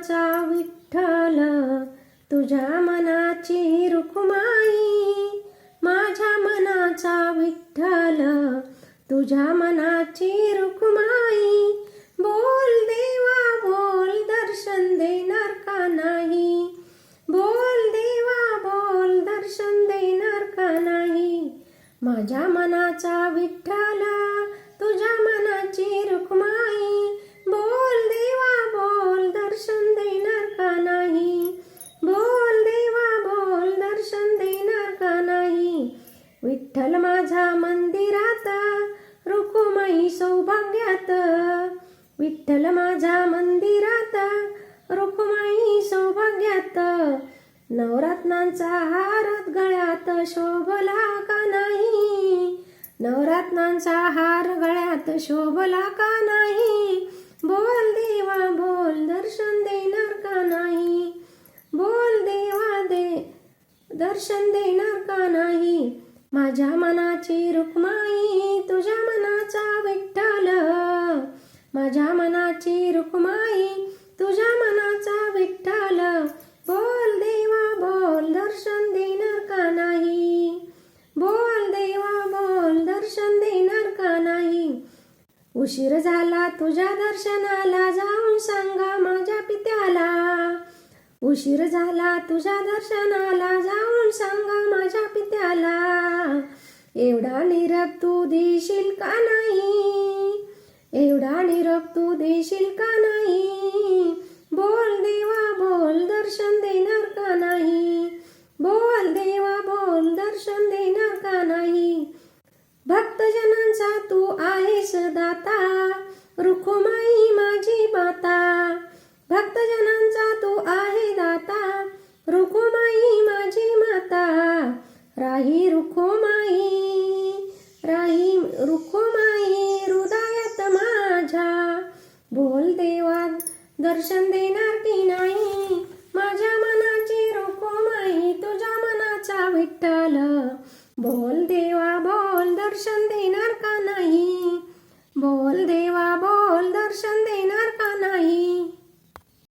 मनाचा विठ्ठल, तुझ्या मनाची रुक्माई. माझ्या मनाचा विठ्ठल, तुझ्या मनाची रुक्माई. बोल देवा बोल, दर्शन देणार का नाही. बोल देवा बोल, दर्शन देणार का नाही. माझ्या मनाचा विठ्ठल, तुझ्या मनाची रुक्माई. बोल देवा बोल, दर्शन देणार का नाही. बोल देवा बोल, दर्शन देणार का नाही. विठ्ठल माझा मंदिरात, रुक्माई सौभाग्यात. विठ्ठल माझा मंदिरात, रुक्माई सौभाग्यात. नवरत्नांचा हार गळ्यात शोभला का नाही. नवरत्नांचा हार गळ्यात शोभला का नाही. बोल देवा बोल, दर्शन देणार का नाही. बोल देवा दर्शन देणार का नाही. माझ्या मनाची रुक्माई, तुझ्या मनाचा विठ्ठल. माझ्या मनाची रुक्माई, तुझ्या मनाचा विठ्ठल. बोल देवा बोल, दर्शन देणार का नाही. बोल देवा बोल, दर्शन देणार का नाही. उशीर झाला तुझ्या दर्शनाला, जाऊन सांगा माझ्या पित्याला. उशीर झाला तुझ्या दर्शनाला, जाऊन सांगा माझ्या पित्याला. एवढा निरोप तू देशील का नाही. एवढा निरोप तू देशील का नाही. बोल देवा बोल, दर्शन देणार का नाही. बोल देवा बोल, दर्शन देणार का नाही. भक्तजनांचा तू आहेस दाता, रुक्माई माझी माता. भक्तजनांचा तू आहे दाता, रुक्माई माझी माता. राही रुक्माई, राही रुक्माई हृदयात माझ्या. बोल देवा दर्शन देणार की नाही.